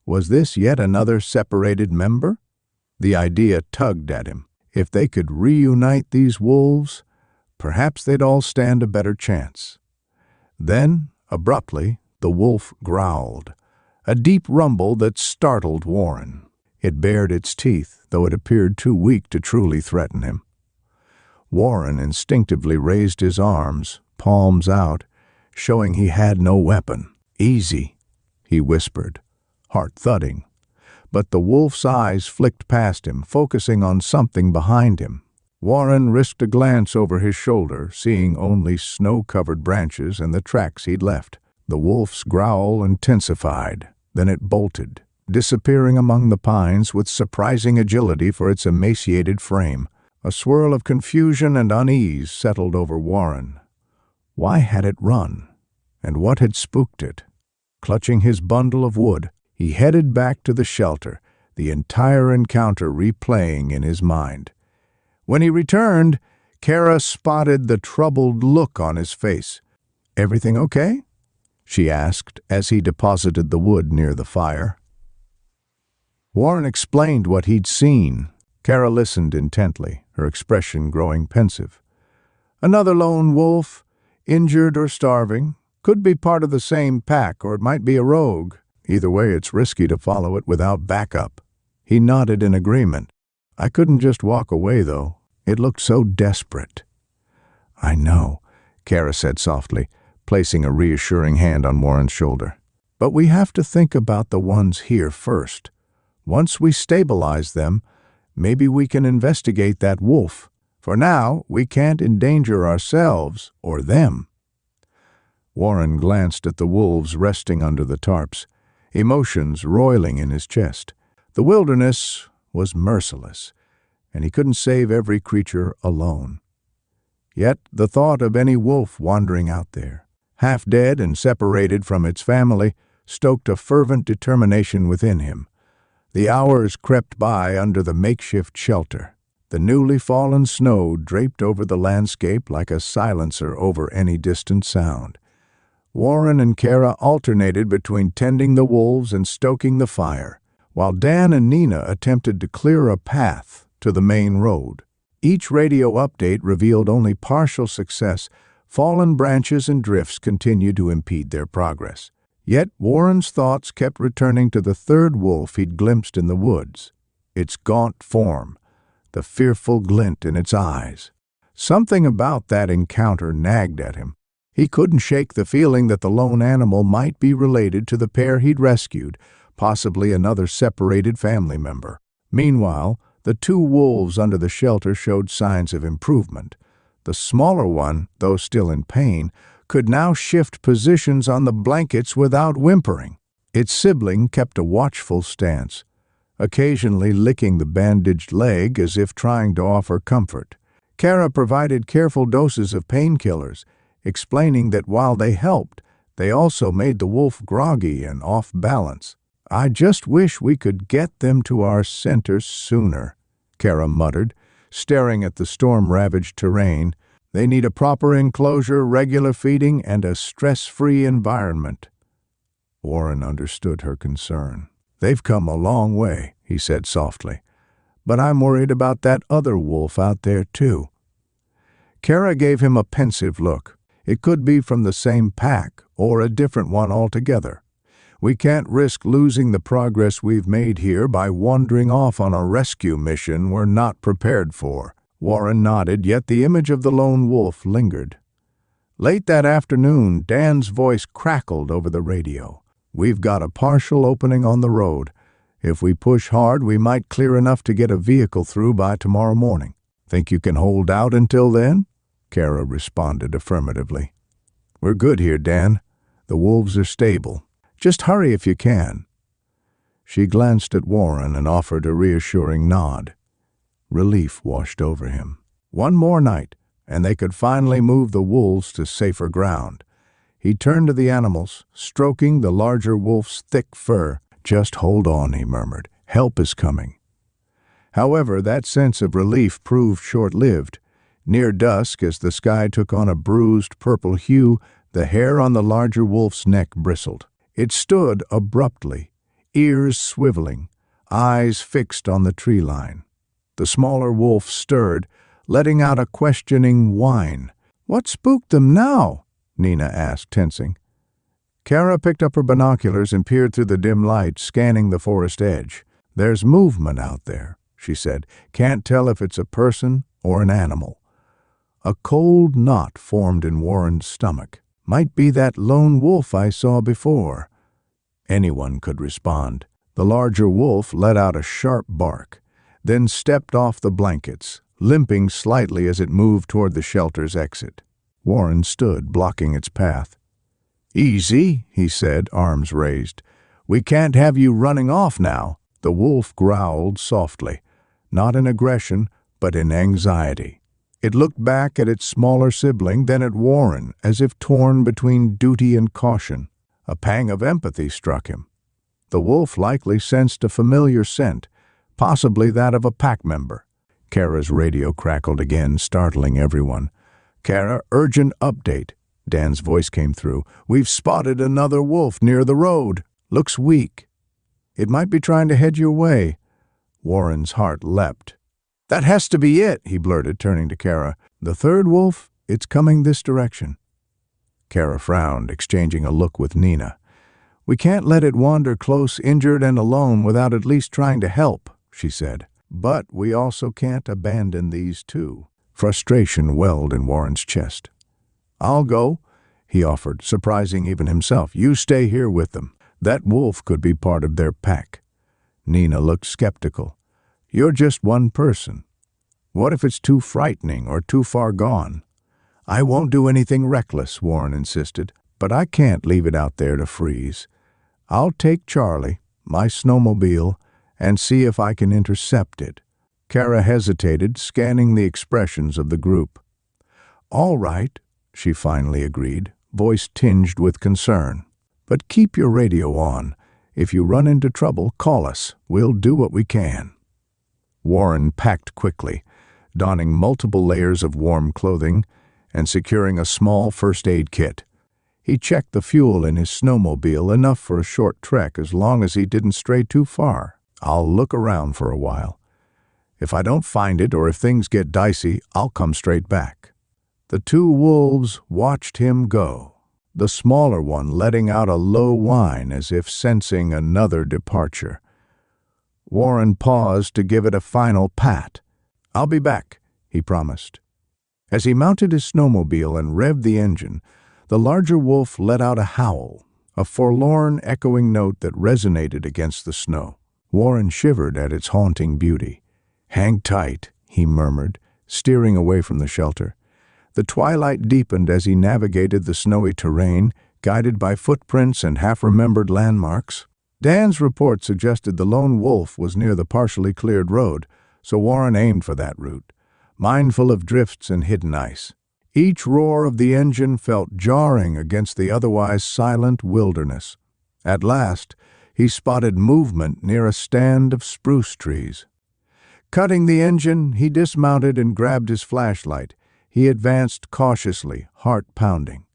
A: Was this yet another separated member? The idea tugged at him. If they could reunite these wolves, perhaps they'd all stand a better chance. Then, abruptly, the wolf growled, a deep rumble that startled Warren. It bared its teeth, though it appeared too weak to truly threaten him. Warren instinctively raised his arms, palms out, showing he had no weapon. "Easy," he whispered, heart thudding. But the wolf's eyes flicked past him, focusing on something behind him. Warren risked a glance over his shoulder, seeing only snow-covered branches and the tracks he'd left. The wolf's growl intensified, then it bolted, disappearing among the pines with surprising agility for its emaciated frame. A swirl of confusion and unease settled over Warren. Why had it run? And what had spooked it? Clutching his bundle of wood, he headed back to the shelter, the entire encounter replaying in his mind. When he returned, Kara spotted the troubled look on his face. "Everything okay?" she asked as he deposited the wood near the fire. Warren explained what he'd seen. Kara listened intently, her expression growing pensive. "Another lone wolf, injured or starving. Could be part of the same pack, or it might be a rogue. Either way, it's risky to follow it without backup." He nodded in agreement. "I couldn't just walk away, though. It looked so desperate." "I know," Kara said softly, placing a reassuring hand on Warren's shoulder. "But we have to think about the ones here first. Once we stabilize them, maybe we can investigate that wolf. For now, we can't endanger ourselves or them." Warren glanced at the wolves resting under the tarps, emotions roiling in his chest. The wilderness was merciless, and he couldn't save every creature alone. Yet the thought of any wolf wandering out there, half dead and separated from its family, stoked a fervent determination within him. The hours crept by under the makeshift shelter. The newly fallen snow draped over the landscape like a silencer over any distant sound. Warren and Kara alternated between tending the wolves and stoking the fire, while Dan and Nina attempted to clear a path to the main road. Each radio update revealed only partial success. Fallen branches and drifts continued to impede their progress. Yet Warren's thoughts kept returning to the third wolf he'd glimpsed in the woods, its gaunt form, the fearful glint in its eyes. Something about that encounter nagged at him. He couldn't shake the feeling that the lone animal might be related to the pair he'd rescued, possibly another separated family member. Meanwhile, the two wolves under the shelter showed signs of improvement. The smaller one, though still in pain, could now shift positions on the blankets without whimpering. Its sibling kept a watchful stance, occasionally licking the bandaged leg as if trying to offer comfort. Kara provided careful doses of painkillers, explaining that while they helped, they also made the wolf groggy and off balance. "I just wish we could get them to our center sooner," Kara muttered, staring at the storm-ravaged terrain. "They need a proper enclosure, regular feeding, and a stress-free environment." Warren understood her concern. "They've come a long way," he said softly. "But I'm worried about that other wolf out there, too." Kara gave him a pensive look. "It could be from the same pack, or a different one altogether. We can't risk losing the progress we've made here by wandering off on a rescue mission we're not prepared for." Warren nodded, yet the image of the lone wolf lingered. Late that afternoon, Dan's voice crackled over the radio. "We've got a partial opening on the road. If we push hard, we might clear enough to get a vehicle through by tomorrow morning. Think you can hold out until then?" Kara responded affirmatively. "We're good here, Dan. The wolves are stable. Just hurry if you can." She glanced at Warren and offered a reassuring nod. Relief washed over him. One more night, and they could finally move the wolves to safer ground. He turned to the animals, stroking the larger wolf's thick fur. "Just hold on," he murmured. "Help is coming." However, that sense of relief proved short-lived. Near dusk, as the sky took on a bruised purple hue, the hair on the larger wolf's neck bristled. It stood abruptly, ears swiveling, eyes fixed on the tree line. The smaller wolf stirred, letting out a questioning whine. "What spooked them now?" Nina asked, tensing. Kara picked up her binoculars and peered through the dim light, scanning the forest edge. "There's movement out there," she said. "Can't tell if it's a person or an animal." A cold knot formed in Warren's stomach. "Might be that lone wolf I saw before." Anyone could respond. The larger wolf let out a sharp bark, then stepped off the blankets, limping slightly as it moved toward the shelter's exit. Warren stood, blocking its path. "Easy," he said, arms raised. "We can't have you running off now." The wolf growled softly, not in aggression, but in anxiety. It looked back at its smaller sibling, then at Warren, as if torn between duty and caution. A pang of empathy struck him. The wolf likely sensed a familiar scent, possibly that of a pack member. Kara's radio crackled again, startling everyone. "Kara, urgent update." Dan's voice came through. "We've spotted another wolf near the road. Looks weak. It might be trying to head your way." Warren's heart leapt. "That has to be it," he blurted, turning to Kara. "The third wolf? It's coming this direction." Kara frowned, exchanging a look with Nina. "We can't let it wander close, injured and alone, without at least trying to help," she said. "But we also can't abandon these two." Frustration welled in Warren's chest. "I'll go," he offered, surprising even himself. "You stay here with them. That wolf could be part of their pack." Nina looked skeptical. "You're just one person. What if it's too frightening or too far gone?" "I won't do anything reckless," Warren insisted, "but I can't leave it out there to freeze. I'll take Charlie, my snowmobile, and see if I can intercept it." Kara hesitated, scanning the expressions of the group. "All right," she finally agreed, voice tinged with concern. "But keep your radio on. If you run into trouble, call us. We'll do what we can." Warren packed quickly, donning multiple layers of warm clothing and securing a small first aid kit. He checked the fuel in his snowmobile, enough for a short trek as long as he didn't stray too far. "I'll look around for a while. If I don't find it or if things get dicey, I'll come straight back." The two wolves watched him go, the smaller one letting out a low whine as if sensing another departure. Warren paused to give it a final pat. "I'll be back," he promised. As he mounted his snowmobile and revved the engine, the larger wolf let out a howl, a forlorn, echoing note that resonated against the snow. Warren shivered at its haunting beauty. "Hang tight," he murmured, steering away from the shelter. The twilight deepened as he navigated the snowy terrain, guided by footprints and half-remembered landmarks. Dan's report suggested the lone wolf was near the partially cleared road, so Warren aimed for that route, mindful of drifts and hidden ice. Each roar of the engine felt jarring against the otherwise silent wilderness. At last, he spotted movement near a stand of spruce trees. Cutting the engine, he dismounted and grabbed his flashlight. He advanced cautiously, heart pounding.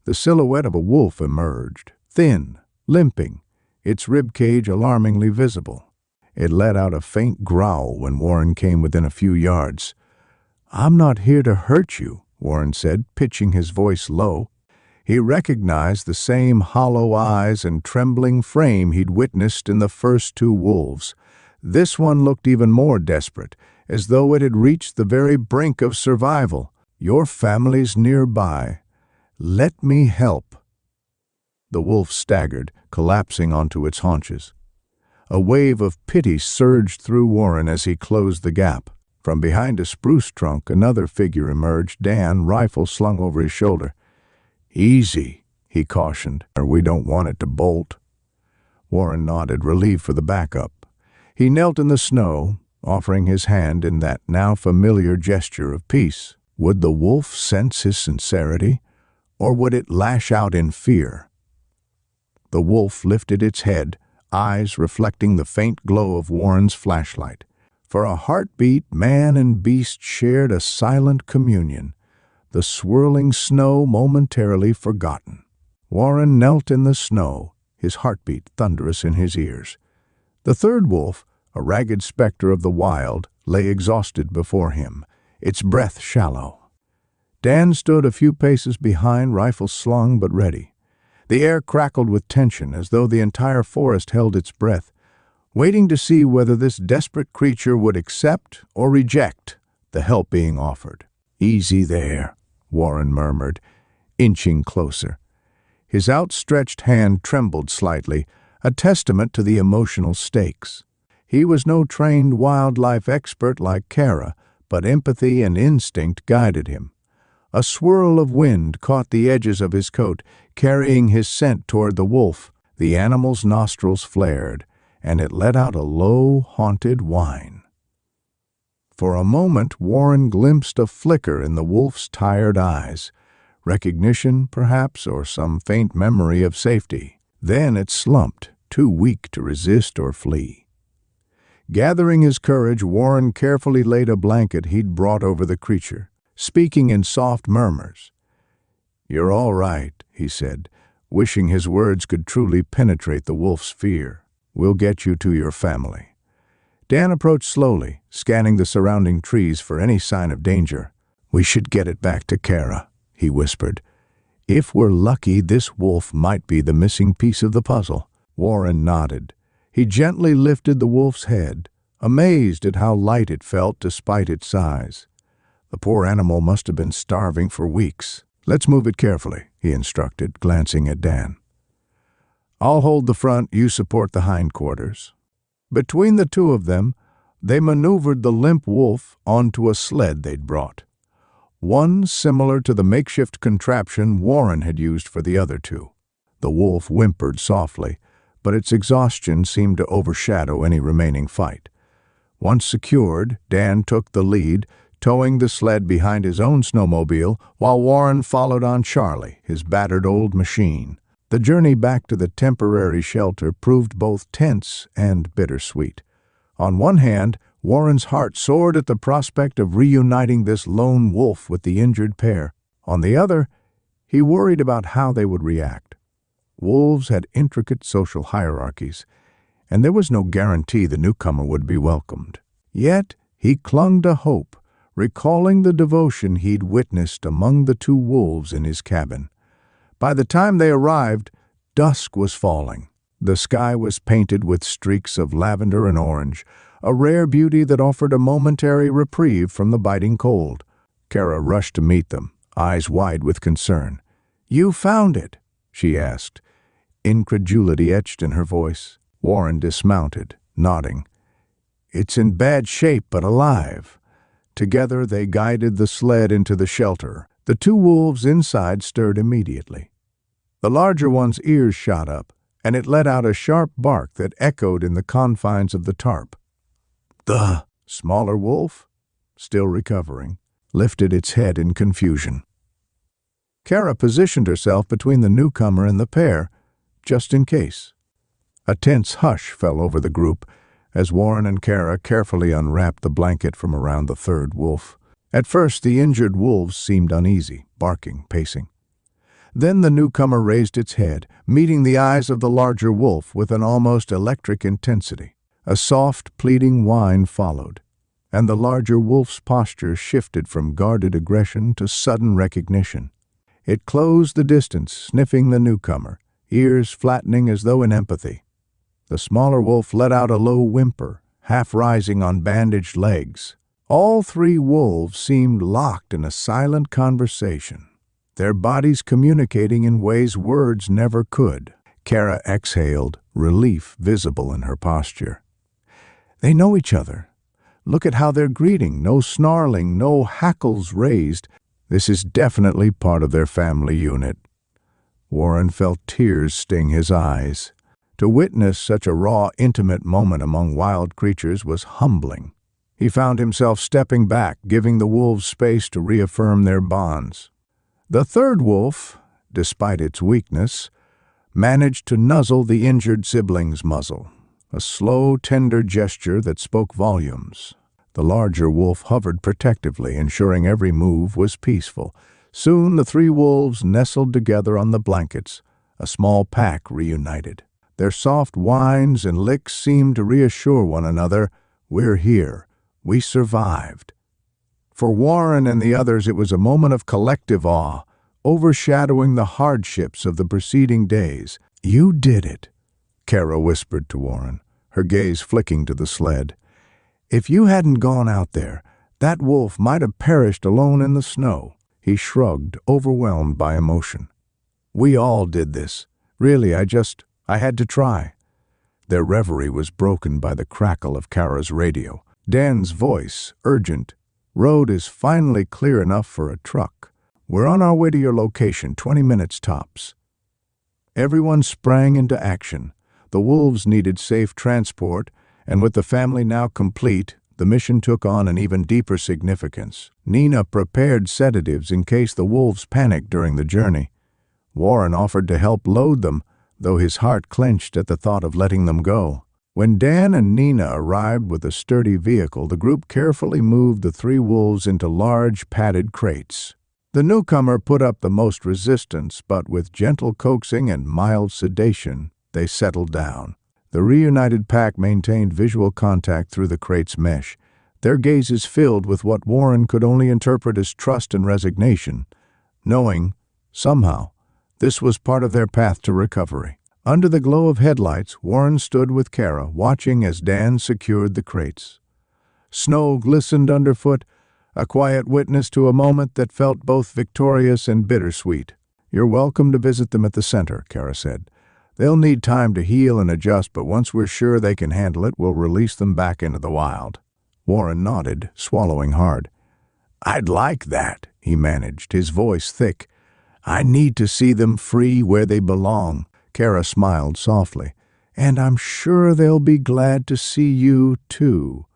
A: The silhouette of a wolf emerged, thin, limping, its ribcage alarmingly visible. It let out a faint growl when Warren came within a few yards. "I'm not here to hurt you," Warren said, pitching his voice low. He recognized the same hollow eyes and trembling frame he'd witnessed in the first two wolves. This one looked even more desperate, as though it had reached the very brink of survival. "Your family's nearby. Let me help." The wolf staggered, collapsing onto its haunches. A wave of pity surged through Warren as he closed the gap. From behind a spruce trunk, another figure emerged, Dan, rifle slung over his shoulder. "Easy," he cautioned, "or we don't want it to bolt." Warren nodded, relieved for the backup. He knelt in the snow, offering his hand in that now familiar gesture of peace. Would the wolf sense his sincerity, or would it lash out in fear? The wolf lifted its head, eyes reflecting the faint glow of Warren's flashlight. For a heartbeat, man and beast shared a silent communion, the swirling snow momentarily forgotten. Warren knelt in the snow, his heartbeat thunderous in his ears. The third wolf, a ragged specter of the wild, lay exhausted before him, its breath shallow. Dan stood a few paces behind, rifle slung but ready. The air crackled with tension, as though the entire forest held its breath. waiting to see whether this desperate creature would accept or reject the help being offered. "Easy there," Warren murmured, inching closer. His outstretched hand trembled slightly, a testament to the emotional stakes. He was no trained wildlife expert like Kara, but empathy and instinct guided him. A swirl of wind caught the edges of his coat, carrying his scent toward the wolf. The animal's nostrils flared, and it let out a low, haunted whine. For a moment, Warren glimpsed a flicker in the wolf's tired eyes. Recognition, perhaps, or some faint memory of safety. Then it slumped, too weak to resist or flee. Gathering his courage, Warren carefully laid a blanket he'd brought over the creature, speaking in soft murmurs. "You're all right," he said, wishing his words could truly penetrate the wolf's fear. "We'll get you to your family." Dan approached slowly, scanning the surrounding trees for any sign of danger. "We should get it back to Kara," he whispered. "If we're lucky, this wolf might be the missing piece of the puzzle." Warren nodded. He gently lifted the wolf's head, amazed at how light it felt despite its size. The poor animal must have been starving for weeks. "Let's move it carefully," he instructed, glancing at Dan. "I'll hold the front, you support the hindquarters." Between the two of them, they maneuvered the limp wolf onto a sled they'd brought, one similar to the makeshift contraption Warren had used for the other two. The wolf whimpered softly, but its exhaustion seemed to overshadow any remaining fight. Once secured, Dan took the lead, towing the sled behind his own snowmobile, while Warren followed on Charlie, his battered old machine. The journey back to the temporary shelter proved both tense and bittersweet. On one hand, Warren's heart soared at the prospect of reuniting this lone wolf with the injured pair. On the other, he worried about how they would react. Wolves had intricate social hierarchies, and there was no guarantee the newcomer would be welcomed. Yet he clung to hope, recalling the devotion he'd witnessed among the two wolves in his cabin. By the time they arrived, dusk was falling. The sky was painted with streaks of lavender and orange, a rare beauty that offered a momentary reprieve from the biting cold. Kara rushed to meet them, eyes wide with concern. "You found it?" she asked. Incredulity etched in her voice. Warren dismounted, nodding. "It's in bad shape but alive." Together they guided the sled into the shelter. The two wolves inside stirred immediately. The larger one's ears shot up, and it let out a sharp bark that echoed in the confines of the tarp. The smaller wolf, still recovering, lifted its head in confusion. Kara positioned herself between the newcomer and the pair, just in case. A tense hush fell over the group as Warren and Kara carefully unwrapped the blanket from around the third wolf. At first, the injured wolves seemed uneasy, barking, pacing. Then the newcomer raised its head, meeting the eyes of the larger wolf with an almost electric intensity. A soft, pleading whine followed, and the larger wolf's posture shifted from guarded aggression to sudden recognition. It closed the distance, sniffing the newcomer, ears flattening as though in empathy. The smaller wolf let out a low whimper, half rising on bandaged legs. All three wolves seemed locked in a silent conversation, their bodies communicating in ways words never could. Kara exhaled, relief visible in her posture. They know each other. Look at how they're greeting, no snarling, no hackles raised. This is definitely part of their family unit. Warren felt tears sting his eyes. To witness such a raw, intimate moment among wild creatures was humbling. He found himself stepping back, giving the wolves space to reaffirm their bonds. The third wolf, despite its weakness, managed to nuzzle the injured sibling's muzzle, a slow, tender gesture that spoke volumes. The larger wolf hovered protectively, ensuring every move was peaceful. Soon the three wolves nestled together on the blankets, a small pack reunited. Their soft whines and licks seemed to reassure one another, "We're here. We survived." For Warren and the others, it was a moment of collective awe, overshadowing the hardships of the preceding days. "You did it," Kara whispered to Warren, her gaze flicking to the sled. "If you hadn't gone out there, that wolf might have perished alone in the snow." He shrugged, overwhelmed by emotion. "We all did this. Really, I had to try." Their reverie was broken by the crackle of Kara's radio. Dan's voice, urgent. "Road is finally clear enough for a truck. We're on our way to your location, 20 minutes tops." Everyone sprang into action. The wolves needed safe transport, and with the family now complete, the mission took on an even deeper significance. Nina prepared sedatives in case the wolves panicked during the journey. Warren offered to help load them, though his heart clenched at the thought of letting them go. When Dan and Nina arrived with a sturdy vehicle, the group carefully moved the 3 wolves into large, padded crates. The newcomer put up the most resistance, but with gentle coaxing and mild sedation, they settled down. The reunited pack maintained visual contact through the crate's mesh, their gazes filled with what Warren could only interpret as trust and resignation, knowing, somehow, this was part of their path to recovery. Under the glow of headlights, Warren stood with Kara, watching as Dan secured the crates. Snow glistened underfoot, a quiet witness to a moment that felt both victorious and bittersweet. "You're welcome to visit them at the center," Kara said. "They'll need time to heal and adjust, but once we're sure they can handle it, we'll release them back into the wild." Warren nodded, swallowing hard. "I'd like that," he managed, his voice thick. "I need to see them free where they belong." Kara smiled softly. "And I'm sure they'll be glad to see you, too."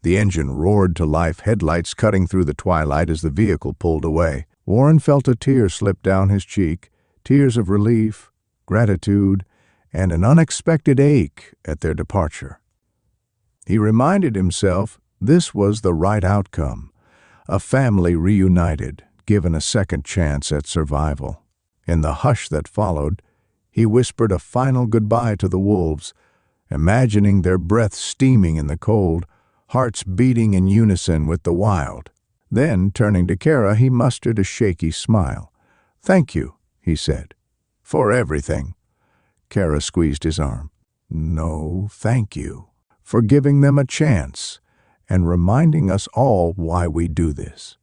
A: The engine roared to life, headlights cutting through the twilight as the vehicle pulled away. Warren felt a tear slip down his cheek, tears of relief, gratitude, and an unexpected ache at their departure. He reminded himself this was the right outcome, a family reunited, given a second chance at survival. In the hush that followed, he whispered a final goodbye to the wolves, imagining their breath steaming in the cold, hearts beating in unison with the wild. Then, turning to Kara, he mustered a shaky smile. "Thank you," he said, "for everything." Kara squeezed his arm. "No, thank you for giving them a chance and reminding us all why we do this."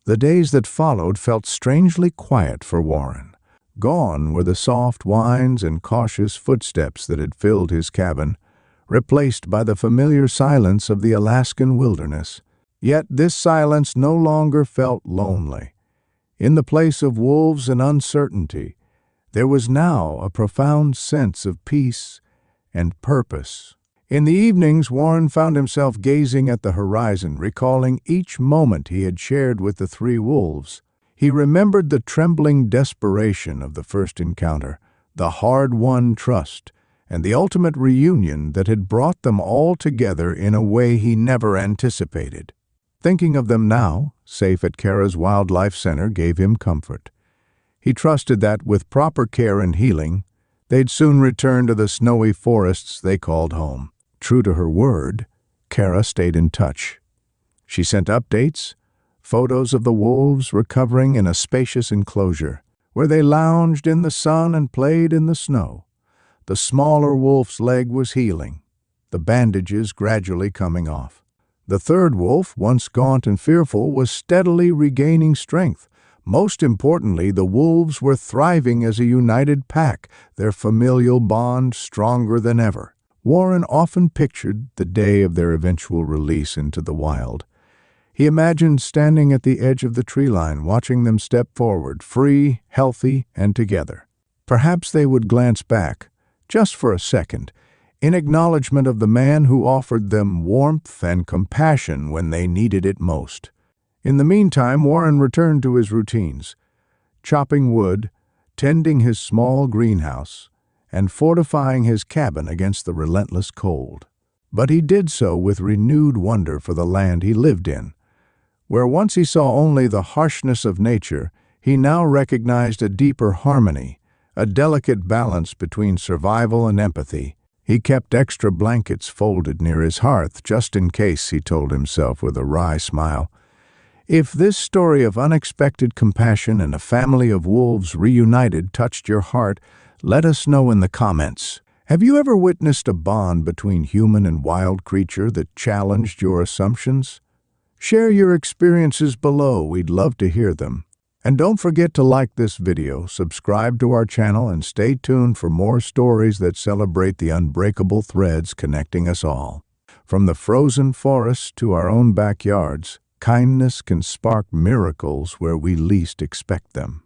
A: The days that followed felt strangely quiet for Warren. Gone were the soft whines and cautious footsteps that had filled his cabin, replaced by the familiar silence of the Alaskan wilderness. Yet this silence no longer felt lonely. In the place of wolves and uncertainty, there was now a profound sense of peace and purpose. In the evenings, Warren found himself gazing at the horizon, recalling each moment he had shared with the 3 wolves. He remembered the trembling desperation of the first encounter, the hard-won trust, and the ultimate reunion that had brought them all together in a way he never anticipated. Thinking of them now, safe at Kara's Wildlife Center, gave him comfort. He trusted that, with proper care and healing, they'd soon return to the snowy forests they called home. True to her word, Kara stayed in touch. She sent updates, photos of the wolves recovering in a spacious enclosure, where they lounged in the sun and played in the snow. The smaller wolf's leg was healing, the bandages gradually coming off. The third wolf, once gaunt and fearful, was steadily regaining strength. Most importantly, the wolves were thriving as a united pack, their familial bond stronger than ever. Warren often pictured the day of their eventual release into the wild. He imagined standing at the edge of the tree line, watching them step forward, free, healthy, and together. Perhaps they would glance back, just for a second, in acknowledgement of the man who offered them warmth and compassion when they needed it most. In the meantime, Warren returned to his routines, chopping wood, tending his small greenhouse, and fortifying his cabin against the relentless cold. But he did so with renewed wonder for the land he lived in. Where once he saw only the harshness of nature, he now recognized a deeper harmony, a delicate balance between survival and empathy. He kept extra blankets folded near his hearth just in case, he told himself with a wry smile. If this story of unexpected compassion and a family of wolves reunited touched your heart, let us know in the comments. Have you ever witnessed a bond between human and wild creature that challenged your assumptions? Share your experiences below. We'd love to hear them. And don't forget to like this video, subscribe to our channel, and stay tuned for more stories that celebrate the unbreakable threads connecting us all. From the frozen forests to our own backyards, kindness can spark miracles where we least expect them.